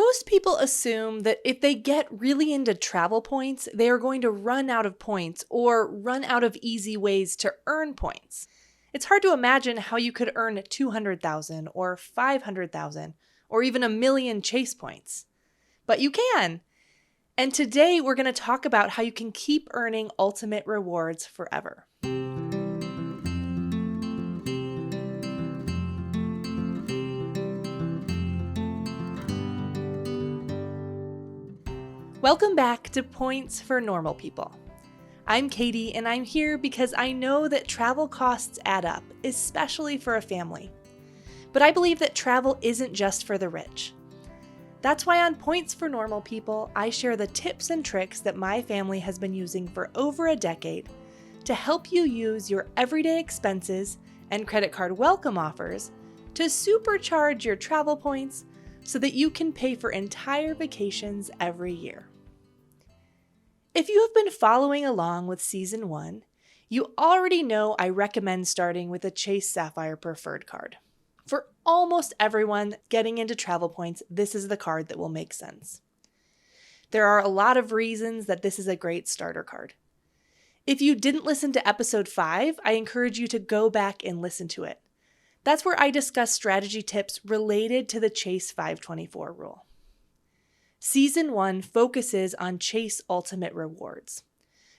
Most people assume that if they get really into travel points, they are going to run out of points or run out of easy ways to earn points. It's hard to imagine how you could earn 200,000 or 500,000 or even 1,000,000 chase points. But you can. And today we're going to talk about how you can keep earning ultimate rewards forever. Welcome back to Points for Normal People. I'm Katie, and I'm here because I know that travel costs add up, especially for a family. But I believe that travel isn't just for the rich. That's why on Points for Normal People, I share the tips and tricks that my family has been using for over a decade to help you use your everyday expenses and credit card welcome offers to supercharge your travel points so that you can pay for entire vacations every year. If you have been following along with Season 1, you already know I recommend starting with a Chase Sapphire Preferred card. For almost everyone getting into travel points, this is the card that will make sense. There are a lot of reasons that this is a great starter card. If you didn't listen to episode 5, I encourage you to go back and listen to it. That's where I discuss strategy tips related to the Chase 524 rule. Season 1 focuses on Chase Ultimate Rewards,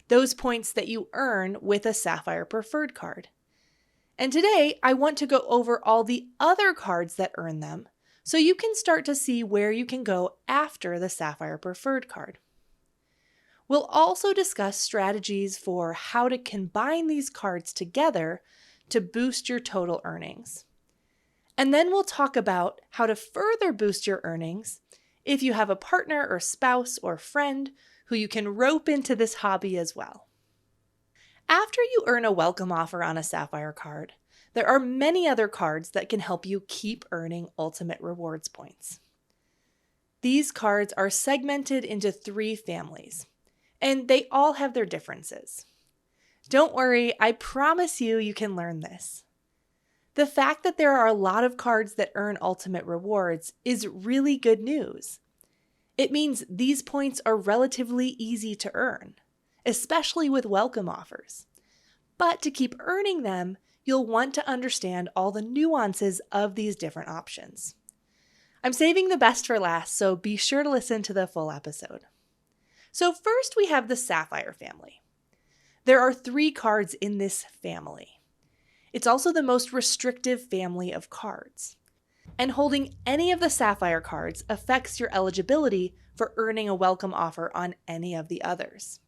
those points that you earn with a Sapphire Preferred card. And today, I want to go over all the other cards that earn them, so you can start to see where you can go after the Sapphire Preferred card. We'll also discuss strategies for how to combine these cards together to boost your total earnings. And then we'll talk about how to further boost your earnings if you have a partner or spouse or friend who you can rope into this hobby as well. After you earn a welcome offer on a Sapphire card, there are many other cards that can help you keep earning ultimate rewards points. These cards are segmented into 3 families, and they all have their differences. Don't worry, I promise you can learn this. The fact that there are a lot of cards that earn ultimate rewards is really good news. It means these points are relatively easy to earn, especially with welcome offers. But to keep earning them, you'll want to understand all the nuances of these different options. I'm saving the best for last, so be sure to listen to the full episode. So first we have the Sapphire family. There are 3 cards in this family. It's also the most restrictive family of cards. And holding any of the Sapphire cards affects your eligibility for earning a welcome offer on any of the others.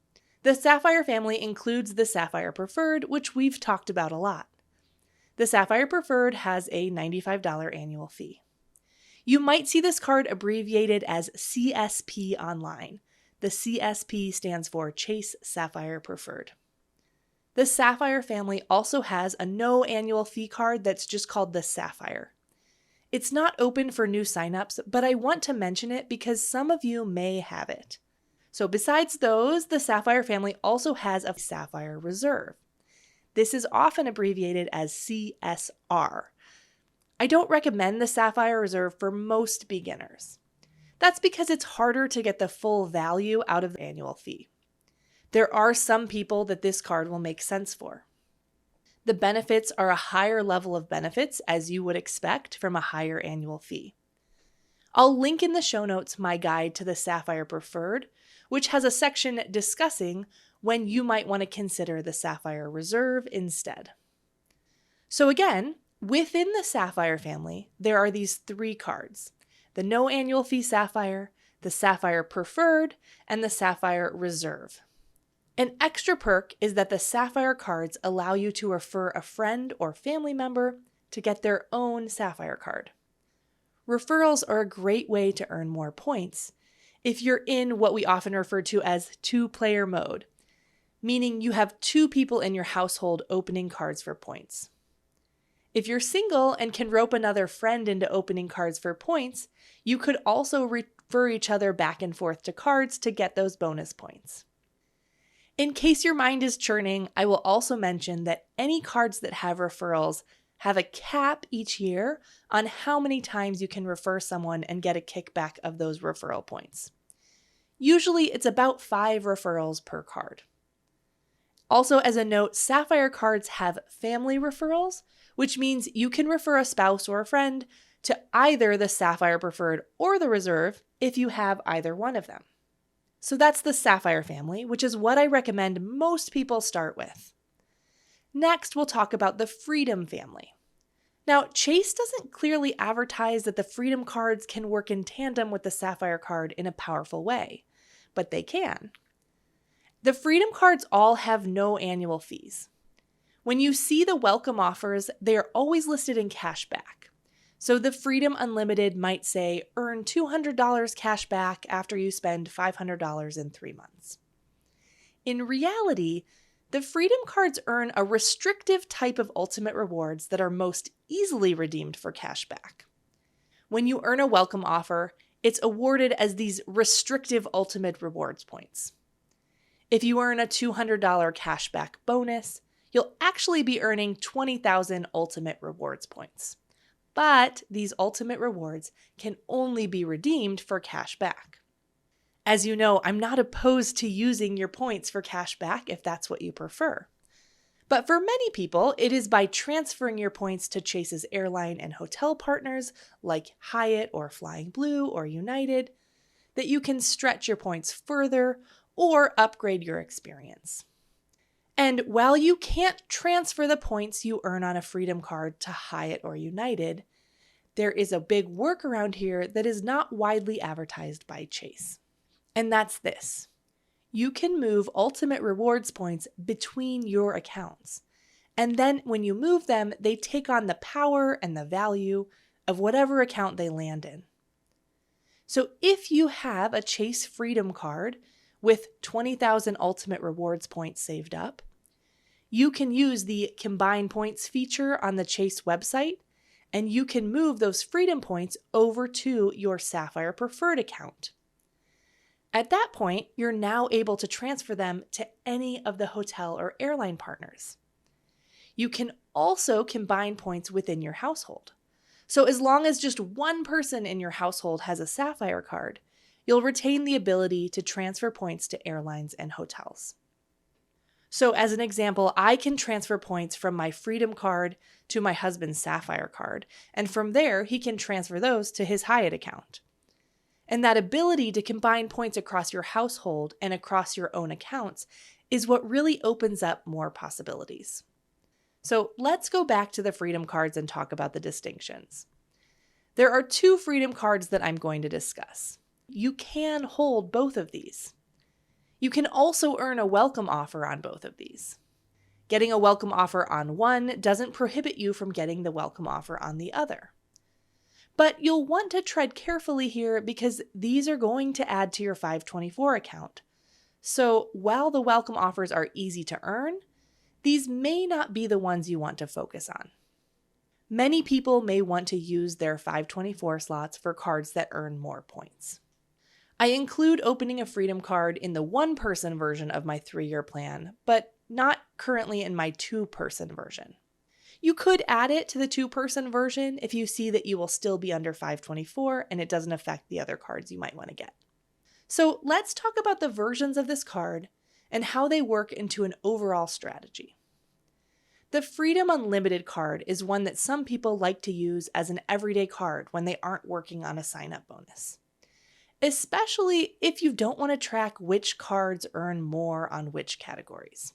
The Sapphire family includes the Sapphire Preferred, which we've talked about a lot. The Sapphire Preferred has a $95 annual fee. You might see this card abbreviated as CSP online. The CSP stands for Chase Sapphire Preferred. The Sapphire family also has a no annual fee card that's just called the Sapphire. It's not open for new signups, but I want to mention it because some of you may have it. So besides those, the Sapphire family also has a Sapphire Reserve. This is often abbreviated as CSR. I don't recommend the Sapphire Reserve for most beginners. That's because it's harder to get the full value out of the annual fee. There are some people that this card will make sense for. The benefits are a higher level of benefits, as you would expect from a higher annual fee. I'll link in the show notes my guide to the Sapphire Preferred, which has a section discussing when you might want to consider the Sapphire Reserve instead. So again, within the Sapphire family, there are these 3 cards: the no annual fee Sapphire, the Sapphire Preferred, and the Sapphire Reserve. An extra perk is that the Sapphire cards allow you to refer a friend or family member to get their own Sapphire card. Referrals are a great way to earn more points if you're in what we often refer to as 2-player mode, meaning you have 2 people in your household opening cards for points. If you're single and can rope another friend into opening cards for points, you could also refer each other back and forth to cards to get those bonus points. In case your mind is churning, I will also mention that any cards that have referrals have a cap each year on how many times you can refer someone and get a kickback of those referral points. Usually it's about 5 referrals per card. Also, as a note, Sapphire cards have family referrals, which means you can refer a spouse or a friend to either the Sapphire Preferred or the Reserve if you have either one of them. So that's the Sapphire family, which is what I recommend most people start with. Next, we'll talk about the Freedom family. Now, Chase doesn't clearly advertise that the Freedom cards can work in tandem with the Sapphire card in a powerful way, but they can. The Freedom cards all have no annual fees. When you see the welcome offers, they are always listed in cash back. So the Freedom Unlimited might say, earn $200 cash back after you spend $500 in 3 months. In reality, the Freedom cards earn a restrictive type of ultimate rewards that are most easily redeemed for cash back. When you earn a welcome offer, it's awarded as these restrictive ultimate rewards points. If you earn a $200 cashback bonus, you'll actually be earning 20,000 ultimate rewards points. But these ultimate rewards can only be redeemed for cash back. As you know, I'm not opposed to using your points for cash back if that's what you prefer. But for many people, it is by transferring your points to Chase's airline and hotel partners like Hyatt or Flying Blue or United that you can stretch your points further or upgrade your experience. And while you can't transfer the points you earn on a Freedom card to Hyatt or United, there is a big workaround here that is not widely advertised by Chase. And that's this. You can move ultimate rewards points between your accounts. And then when you move them, they take on the power and the value of whatever account they land in. So if you have a Chase Freedom card with 20,000 ultimate rewards points saved up, you can use the Combine Points feature on the Chase website, and you can move those Freedom points over to your Sapphire Preferred account. At that point, you're now able to transfer them to any of the hotel or airline partners. You can also combine points within your household. So as long as just one person in your household has a Sapphire card, you'll retain the ability to transfer points to airlines and hotels. So as an example, I can transfer points from my Freedom card to my husband's Sapphire card, and from there, he can transfer those to his Hyatt account. And that ability to combine points across your household and across your own accounts is what really opens up more possibilities. So let's go back to the Freedom cards and talk about the distinctions. There are 2 Freedom cards that I'm going to discuss. You can hold both of these. You can also earn a welcome offer on both of these. Getting a welcome offer on one doesn't prohibit you from getting the welcome offer on the other. But you'll want to tread carefully here because these are going to add to your 524 account. So while the welcome offers are easy to earn, these may not be the ones you want to focus on. Many people may want to use their 524 slots for cards that earn more points. I include opening a Freedom card in the 1-person version of my 3-year plan, but not currently in my 2-person version. You could add it to the 2-person version if you see that you will still be under 524 and it doesn't affect the other cards you might want to get. So let's talk about the versions of this card and how they work into an overall strategy. The Freedom Unlimited card is one that some people like to use as an everyday card when they aren't working on a sign-up bonus, especially if you don't want to track which cards earn more on which categories.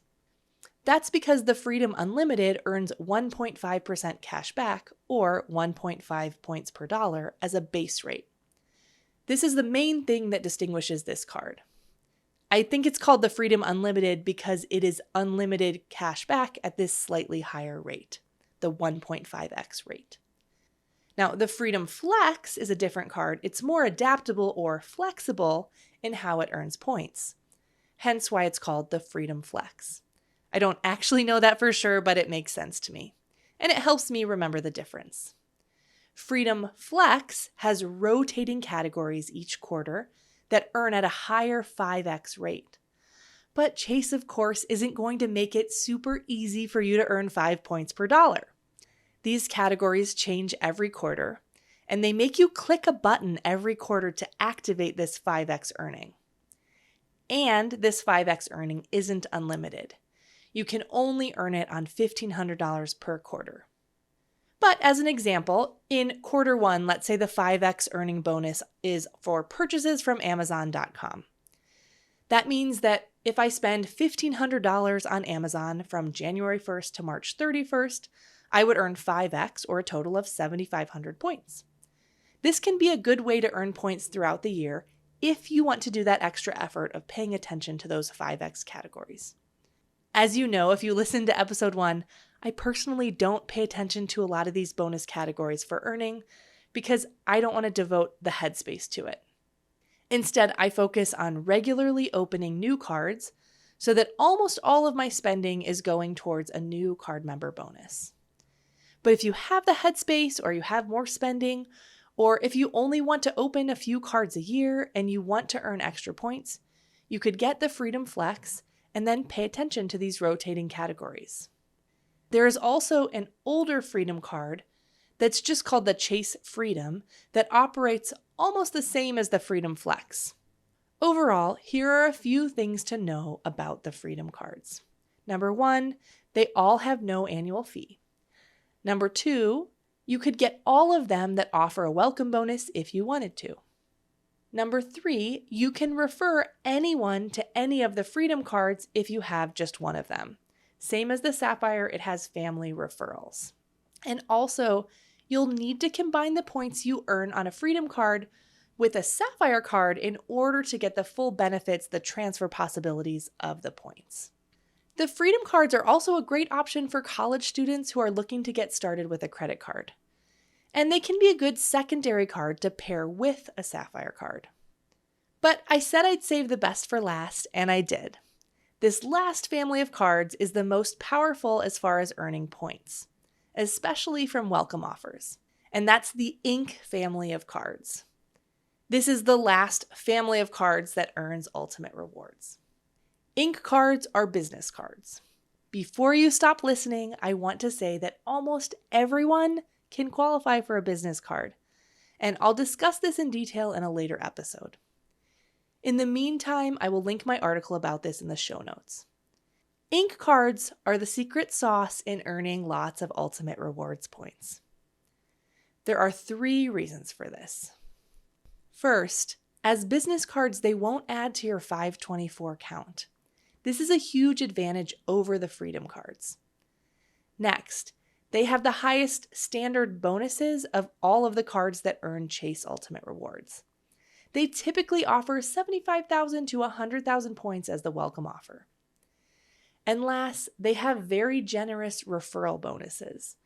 That's because the Freedom Unlimited earns 1.5% cash back or 1.5 points per dollar as a base rate. This is the main thing that distinguishes this card. I think it's called the Freedom Unlimited because it is unlimited cash back at this slightly higher rate, the 1.5x rate. Now, the Freedom Flex is a different card. It's more adaptable or flexible in how it earns points, hence why it's called the Freedom Flex. I don't actually know that for sure, but it makes sense to me, and it helps me remember the difference. Freedom Flex has rotating categories each quarter that earn at a higher 5x rate. But Chase, of course, isn't going to make it super easy for you to earn 5 points per dollar. These categories change every quarter, and they make you click a button every quarter to activate this 5x earning. And this 5x earning isn't unlimited. You can only earn it on $1,500 per quarter. But as an example, in quarter one, let's say the 5x earning bonus is for purchases from Amazon.com. That means that if I spend $1,500 on Amazon from January 1st to March 31st, I would earn 5x, or a total of 7,500 points. This can be a good way to earn points throughout the year if you want to do that extra effort of paying attention to those 5x categories. As you know, if you listened to episode 1, I personally don't pay attention to a lot of these bonus categories for earning because I don't want to devote the headspace to it. Instead, I focus on regularly opening new cards so that almost all of my spending is going towards a new card member bonus. But if you have the headspace, or you have more spending, or if you only want to open a few cards a year and you want to earn extra points, you could get the Freedom Flex and then pay attention to these rotating categories. There is also an older Freedom card that's just called the Chase Freedom that operates almost the same as the Freedom Flex. Overall, here are a few things to know about the Freedom cards. Number 1, they all have no annual fee. Number 2, you could get all of them that offer a welcome bonus if you wanted to. Number 3, you can refer anyone to any of the Freedom cards if you have just one of them. Same as the Sapphire, it has family referrals. And also, you'll need to combine the points you earn on a Freedom card with a Sapphire card in order to get the full benefits, the transfer possibilities of the points. The Freedom cards are also a great option for college students who are looking to get started with a credit card. And they can be a good secondary card to pair with a Sapphire card. But I said I'd save the best for last, and I did. This last family of cards is the most powerful as far as earning points, especially from welcome offers. And that's the Ink family of cards. This is the last family of cards that earns ultimate rewards. Ink cards are business cards. Before you stop listening, I want to say that almost everyone can qualify for a business card, and I'll discuss this in detail in a later episode. In the meantime, I will link my article about this in the show notes. Ink cards are the secret sauce in earning lots of ultimate rewards points. There are 3 reasons for this. First, as business cards, they won't add to your 524 count. This is a huge advantage over the Freedom cards. Next, they have the highest standard bonuses of all of the cards that earn Chase Ultimate Rewards. They typically offer 75,000 to 100,000 points as the welcome offer. And last, they have very generous referral bonuses.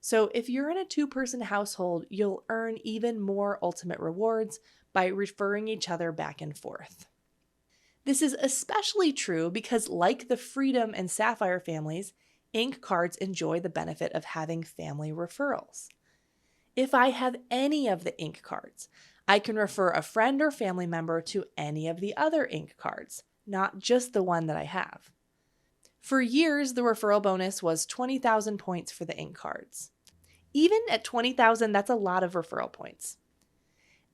So if you're in a 2-person household, you'll earn even more ultimate rewards by referring each other back and forth. This is especially true because, like the Freedom and Sapphire families, Ink cards enjoy the benefit of having family referrals. If I have any of the Ink cards, I can refer a friend or family member to any of the other Ink cards, not just the one that I have. For years, the referral bonus was 20,000 points for the Ink cards. Even at 20,000, that's a lot of referral points.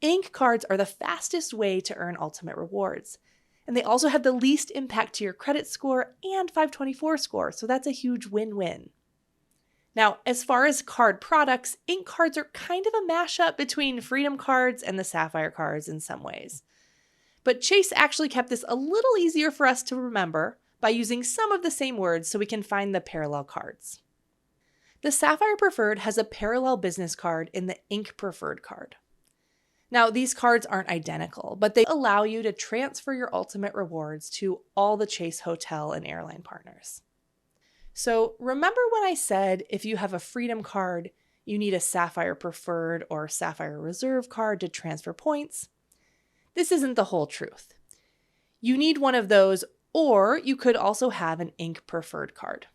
Ink cards are the fastest way to earn ultimate rewards, and they also have the least impact to your credit score and 524 score, so that's a huge win-win. Now, as far as card products, Ink cards are kind of a mashup between Freedom cards and the Sapphire cards in some ways. But Chase actually kept this a little easier for us to remember by using some of the same words so we can find the parallel cards. The Sapphire Preferred has a parallel business card in the Ink Preferred card. Now, these cards aren't identical, but they allow you to transfer your ultimate rewards to all the Chase hotel and airline partners. So remember when I said if you have a Freedom card, you need a Sapphire Preferred or Sapphire Reserve card to transfer points? This isn't the whole truth. You need one of those, or you could also have an Ink Preferred card.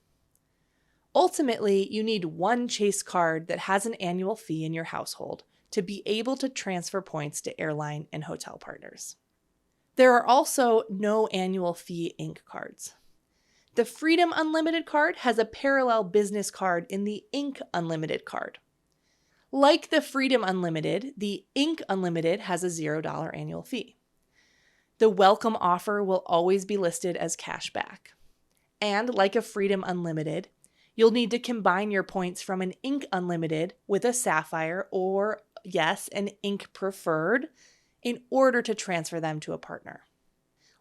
Ultimately, you need one Chase card that has an annual fee in your household to be able to transfer points to airline and hotel partners. There are also no annual fee Ink cards. The Freedom Unlimited card has a parallel business card in the Ink Unlimited card. Like the Freedom Unlimited, the Ink Unlimited has a $0 annual fee. The welcome offer will always be listed as cash back. And like a Freedom Unlimited, you'll need to combine your points from an Ink Unlimited with a Sapphire or, yes, an Ink Preferred in order to transfer them to a partner.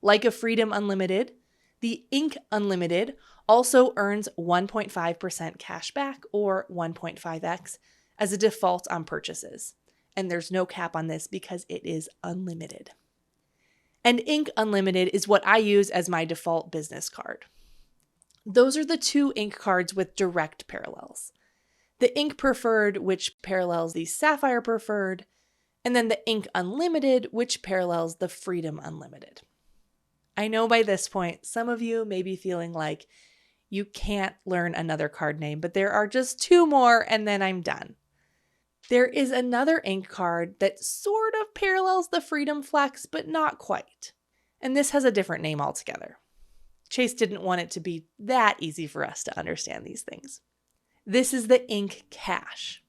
Like a Freedom Unlimited, the Ink Unlimited also earns 1.5% cash back or 1.5x as a default on purchases. And there's no cap on this because it is unlimited. And Ink Unlimited is what I use as my default business card. Those are the two Ink cards with direct parallels. The Ink Preferred, which parallels the Sapphire Preferred, and then the Ink Unlimited, which parallels the Freedom Unlimited. I know by this point, some of you may be feeling like you can't learn another card name, but there are just two more and then I'm done. There is another Ink card that sort of parallels the Freedom Flex, but not quite. And this has a different name altogether. Chase didn't want it to be that easy for us to understand these things. This is the Ink Cash.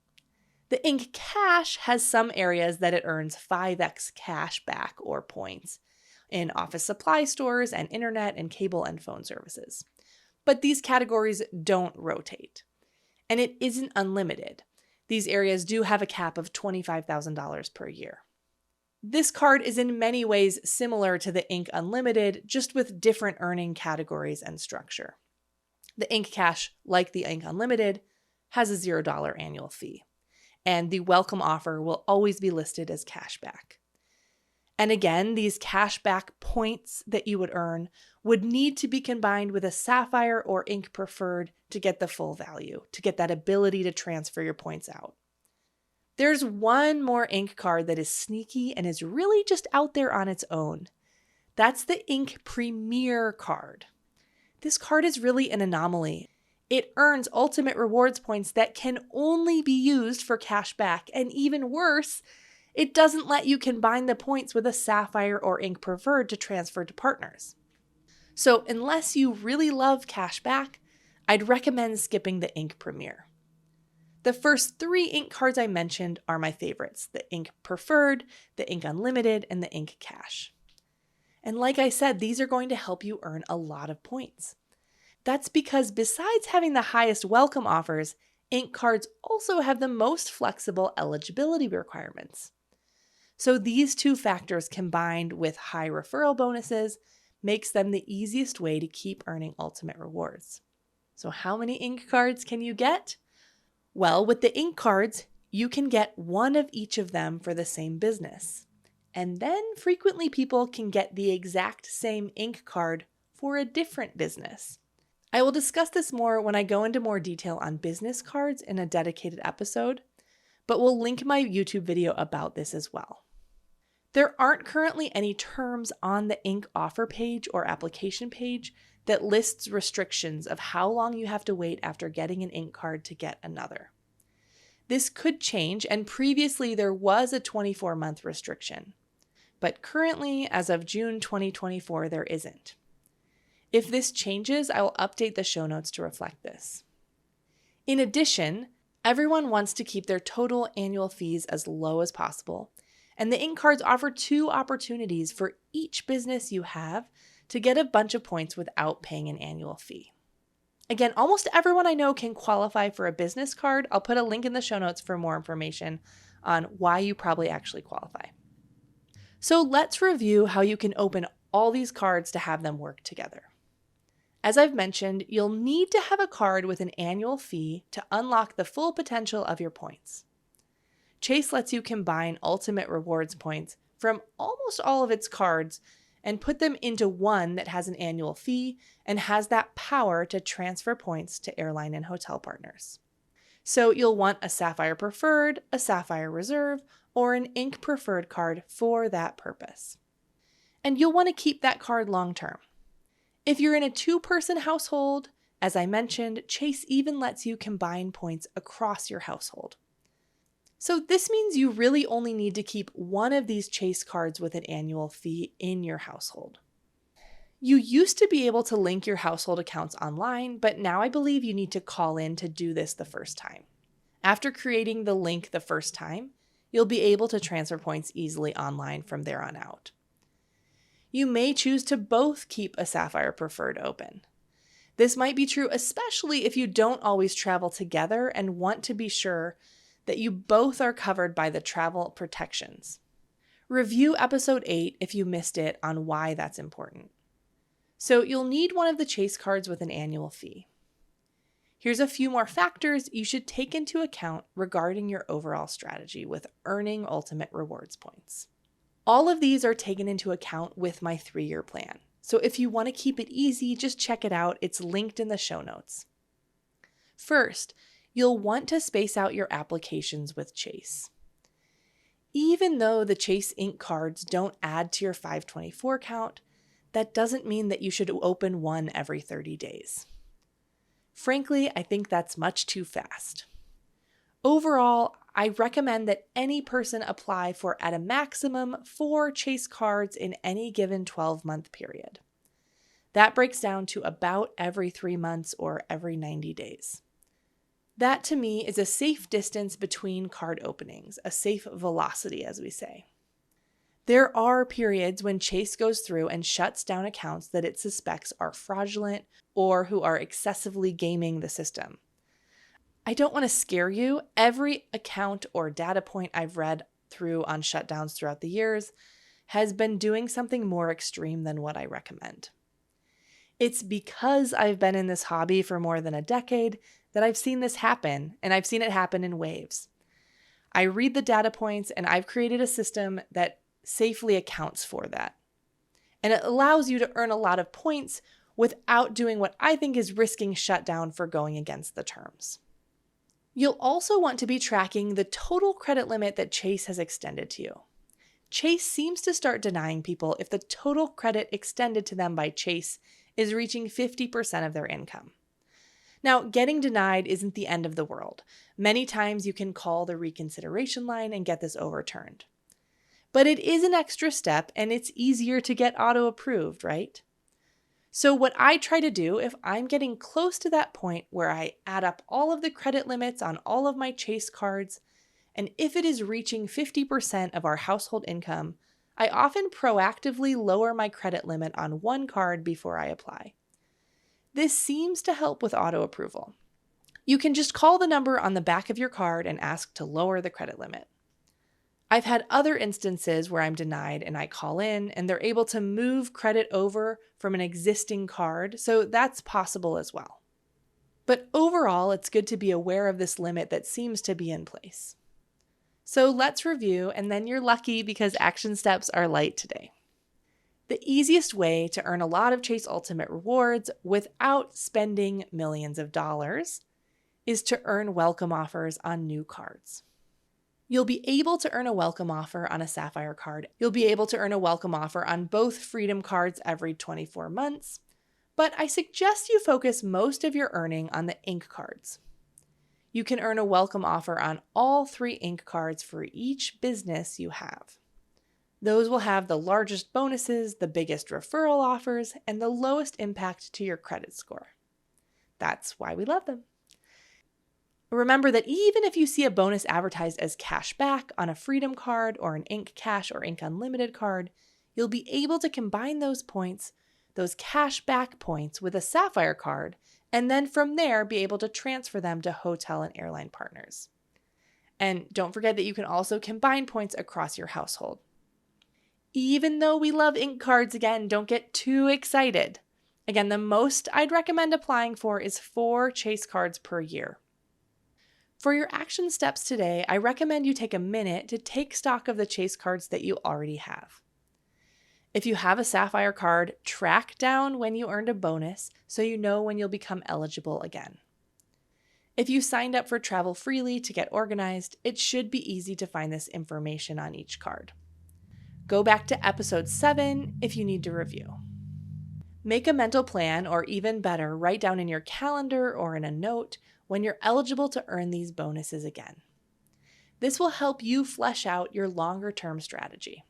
The Ink Cash has some areas that it earns 5x cash back or points in office supply stores and internet and cable and phone services. But these categories don't rotate. And it isn't unlimited. These areas do have a cap of $25,000 per year. This card is in many ways similar to the Ink Unlimited, just with different earning categories and structure. The Ink Cash, like the Ink Unlimited, has a $0 annual fee. And the welcome offer will always be listed as cashback. And again, these cashback points that you would earn would need to be combined with a Sapphire or Ink Preferred to get the full value, to get that ability to transfer your points out. There's one more Ink card that is sneaky and is really just out there on its own. That's the Ink Premier card. This card is really an anomaly. It earns ultimate rewards points that can only be used for cashback, and even worse, it doesn't let you combine the points with a Sapphire or Ink Preferred to transfer to partners. So unless you really love cashback, I'd recommend skipping the Ink Premier. The first three Ink cards I mentioned are my favorites: the Ink Preferred, the Ink Unlimited, and the Ink Cash. And like I said, these are going to help you earn a lot of points. That's because besides having the highest welcome offers, Ink cards also have the most flexible eligibility requirements. So these two factors combined with high referral bonuses makes them the easiest way to keep earning ultimate rewards. So how many Ink cards can you get? Well, with the Ink cards, you can get one of each of them for the same business. And then frequently people can get the exact same Ink card for a different business. I will discuss this more when I go into more detail on business cards in a dedicated episode, but we'll link my YouTube video about this as well. There aren't currently any terms on the Ink offer page or application page that lists restrictions of how long you have to wait after getting an Ink card to get another. This could change, and previously there was a 24-month restriction. But currently, as of June 2024, there isn't. If this changes, I will update the show notes to reflect this. In addition, everyone wants to keep their total annual fees as low as possible, and the Ink cards offer two opportunities for each business you have to get a bunch of points without paying an annual fee. Again, almost everyone I know can qualify for a business card. I'll put a link in the show notes for more information on why you probably actually qualify. So let's review how you can open all these cards to have them work together. As I've mentioned, you'll need to have a card with an annual fee to unlock the full potential of your points. Chase lets you combine ultimate rewards points from almost all of its cards and put them into one that has an annual fee and has that power to transfer points to airline and hotel partners. So you'll want a Sapphire Preferred, a Sapphire Reserve, or an Ink Preferred card for that purpose. And you'll want to keep that card long term. If you're in a two-person household, as I mentioned, Chase even lets you combine points across your household. So this means you really only need to keep one of these Chase cards with an annual fee in your household. You used to be able to link your household accounts online, but now I believe you need to call in to do this the first time. After creating the link the first time, you'll be able to transfer points easily online from there on out. You may choose to both keep a Sapphire Preferred open. This might be true especially if you don't always travel together and want to be sure that you both are covered by the travel protections. Review episode 8 if you missed it on why that's important. So you'll need one of the Chase cards with an annual fee. Here's a few more factors you should take into account regarding your overall strategy with earning ultimate rewards points. All of these are taken into account with my 3-year plan. So if you want to keep it easy, just check it out. It's linked in the show notes. First, you'll want to space out your applications with Chase. Even though the Chase Ink cards don't add to your 524 count, that doesn't mean that you should open one every 30 days. Frankly, I think that's much too fast. Overall, I recommend that any person apply for at a maximum 4 Chase cards in any given 12-month period. That breaks down to about every 3 months or every 90 days. That to me is a safe distance between card openings, a safe velocity, as we say. There are periods when Chase goes through and shuts down accounts that it suspects are fraudulent or who are excessively gaming the system. I don't want to scare you. Every account or data point I've read through on shutdowns throughout the years has been doing something more extreme than what I recommend. It's because I've been in this hobby for more than a decade that I've seen this happen, and I've seen it happen in waves. I read the data points, and I've created a system that safely accounts for that. And it allows you to earn a lot of points without doing what I think is risking shutdown for going against the terms. You'll also want to be tracking the total credit limit that Chase has extended to you. Chase seems to start denying people if the total credit extended to them by Chase is reaching 50% of their income. Now, getting denied isn't the end of the world. Many times you can call the reconsideration line and get this overturned. But it is an extra step and it's easier to get auto-approved, right? So what I try to do if I'm getting close to that point where I add up all of the credit limits on all of my Chase cards, and if it is reaching 50% of our household income, I often proactively lower my credit limit on one card before I apply. This seems to help with auto-approval. You can just call the number on the back of your card and ask to lower the credit limit. I've had other instances where I'm denied and I call in and they're able to move credit over from an existing card, so that's possible as well. But overall, it's good to be aware of this limit that seems to be in place. So let's review, and then you're lucky because action steps are light today. The easiest way to earn a lot of Chase Ultimate rewards without spending millions of dollars is to earn welcome offers on new cards. You'll be able to earn a welcome offer on a Sapphire card. You'll be able to earn a welcome offer on both Freedom cards every 24 months, but I suggest you focus most of your earning on the Ink cards. You can earn a welcome offer on all 3 Ink cards for each business you have. Those will have the largest bonuses, the biggest referral offers, and the lowest impact to your credit score. That's why we love them. Remember that even if you see a bonus advertised as cash back on a Freedom card or an Ink Cash or Ink Unlimited card, you'll be able to combine those points, those cash back points, with a Sapphire card, and then from there be able to transfer them to hotel and airline partners. And don't forget that you can also combine points across your household. Even though we love Ink cards, again, don't get too excited. Again, the most I'd recommend applying for is 4 Chase cards per year. For your action steps today, I recommend you take a minute to take stock of the Chase cards that you already have. If you have a Sapphire card, track down when you earned a bonus so you know when you'll become eligible again. If you signed up for Travel Freely to get organized, it should be easy to find this information on each card. Go back to episode 7 if you need to review. Make a mental plan, or even better, write down in your calendar or in a note when you're eligible to earn these bonuses again. This will help you flesh out your longer-term strategy.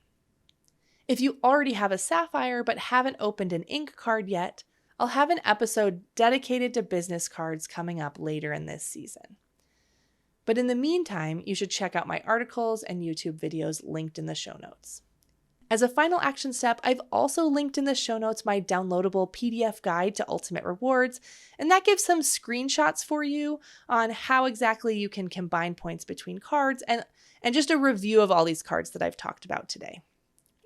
If you already have a Sapphire but haven't opened an ink card yet, I'll have an episode dedicated to business cards coming up later in this season. But in the meantime, you should check out my articles and YouTube videos linked in the show notes. As a final action step, I've also linked in the show notes my downloadable PDF guide to Ultimate Rewards, and that gives some screenshots for you on how exactly you can combine points between cards and just a review of all these cards that I've talked about today.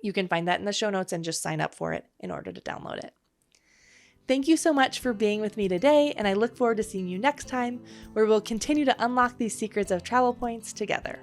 You can find that in the show notes and just sign up for it in order to download it. Thank you so much for being with me today, and I look forward to seeing you next time, where we'll continue to unlock these secrets of travel points together.